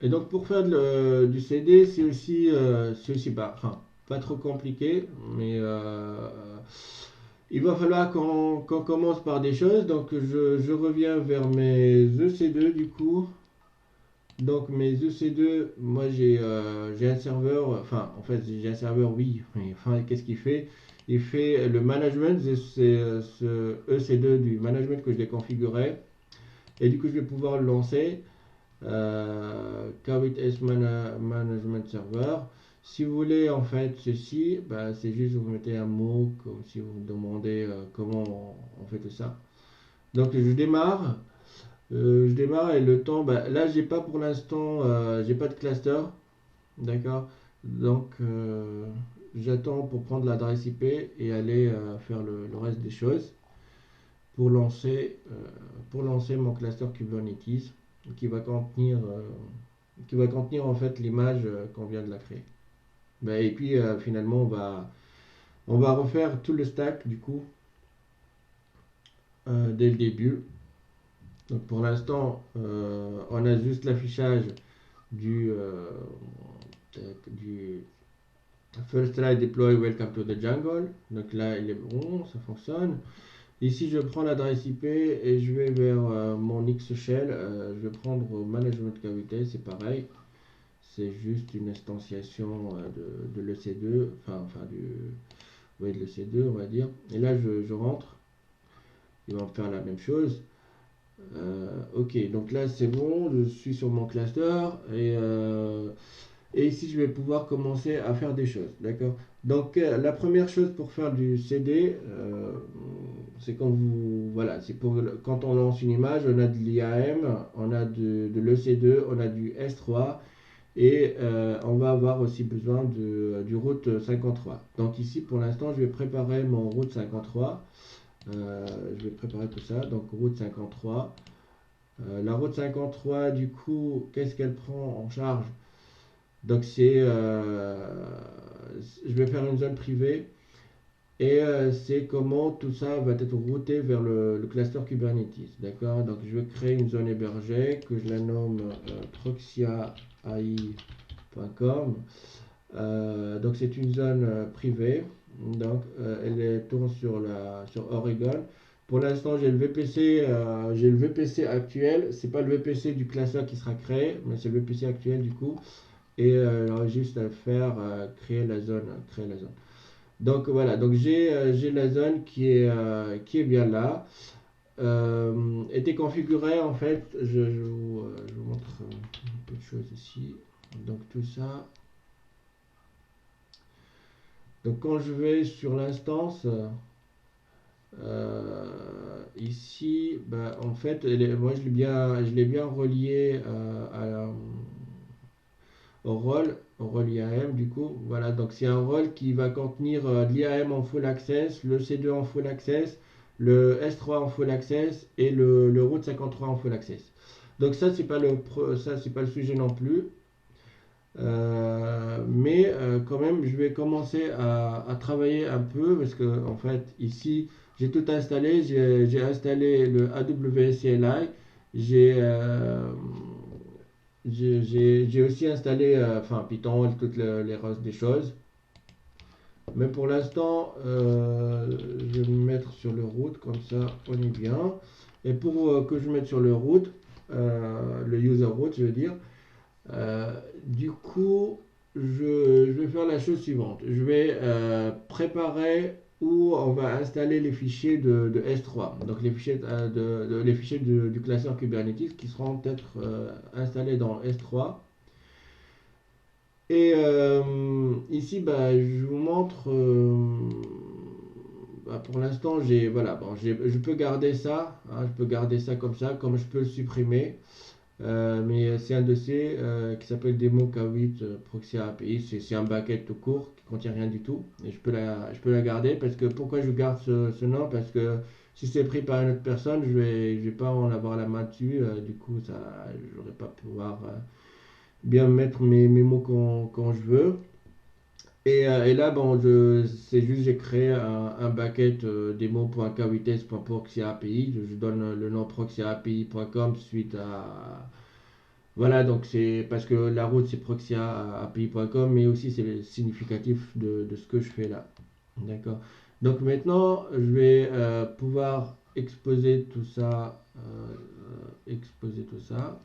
Et donc pour faire du CD, c'est aussi enfin, pas trop compliqué, mais il va falloir qu'on commence par des choses. Donc je reviens vers mes EC2 du coup. Donc mes EC2, moi j'ai un serveur, enfin en fait j'ai un serveur oui, mais enfin qu'est-ce qu'il fait? Il fait le management, c'est ce EC2 du management que je l'ai configuré. Et du coup je vais pouvoir le lancer. Kavit S Management Server. Si vous voulez en fait ceci, bah, c'est juste vous mettez un mot comme si vous me demandez comment on fait tout ça. Donc je démarre et le temps, bah, là j'ai pas pour l'instant, j'ai pas de cluster, d'accord. Donc j'attends pour prendre l'adresse IP et aller faire le reste des choses pour pour lancer mon cluster Kubernetes qui va contenir en fait l'image qu'on vient de la créer. Bah, et puis finalement on va refaire tout le stack du coup dès le début. Donc pour l'instant on a juste l'affichage du, du First Try Deploy Welcome to the Jungle. Donc là il est bon, ça fonctionne. Ici je prends l'adresse IP et je vais vers mon X shell. Je vais prendre Management KVT, c'est pareil. C'est juste une instantiation de l'EC2, enfin ouais, de l'EC2 on va dire. Et là je rentre, il va me faire la même chose. Ok, donc là c'est bon, je suis sur mon cluster et ici je vais pouvoir commencer à faire des choses, d'accord. Donc la première chose pour faire du CD, c'est quand vous, voilà, c'est pour quand on lance une image, on a de l'IAM, on a de l'EC2, on a du S3. Et on va avoir aussi besoin du route 53. Donc ici, pour l'instant, je vais préparer mon route 53. Je vais préparer tout ça. Donc route 53. La route 53, du coup, qu'est-ce qu'elle prend en charge? Donc je vais faire une zone privée. Et c'est comment tout ça va être routé vers le cluster Kubernetes. D'accord. Donc je vais créer une zone hébergée que je la nomme proxyai.com. Donc c'est une zone privée. Donc tourne sur Oregon. Pour l'instant, j'ai le VPC actuel. C'est pas le VPC du classeur qui sera créé, mais c'est le VPC actuel du coup. Et juste à faire créer la zone. Donc voilà, donc j'ai la zone qui est bien là. Était configurée en fait. Je vous montre un peu de choses ici. Donc tout ça. Donc quand je vais sur l'instance, ici, bah, en fait, moi je l'ai bien relié au rôle IAM du coup. Voilà, donc c'est un rôle qui va contenir l'IAM en full access, le C2 en full access, le S3 en full access et le route 53 en full access. Donc ça c'est pas le sujet non plus. Mais quand même, je vais commencer à travailler un peu parce que en fait, ici, j'ai tout installé. J'ai installé le AWS CLI. J'ai j'ai aussi installé enfin, Python, toutes les restes des choses. Mais pour l'instant, je vais me mettre sur le route, comme ça on est bien. Et pour que je mette sur le user route, je veux dire, du coup, je vais faire la chose suivante. Je vais préparer où on va installer les fichiers de S3. Donc les fichiers, les fichiers du classeur Kubernetes qui seront peut-être installés dans S3. Et ici, bah, je vous montre. Bah, pour l'instant, voilà, bon, je peux garder ça. Hein, je peux garder ça comme ça, comme je peux le supprimer. Mais c'est un dossier qui s'appelle Demo K8 Proxy API. C'est un bucket tout court qui contient rien du tout. Et je peux la garder parce que pourquoi je garde ce nom? Parce que si c'est pris par une autre personne, je vais pas en avoir la main dessus. Du coup, j'aurais pas pouvoir bien mettre mes mots quand je veux. Et là, bon, c'est juste j'ai créé un bucket demo.kwitest.proxy API. Je donne le nom proxyapi.com suite à Voilà, donc c'est parce que la route c'est proxy à API.com, mais aussi c'est significatif de ce que je fais là. D'accord. Donc maintenant, je vais pouvoir exposer tout ça. Exposer tout ça.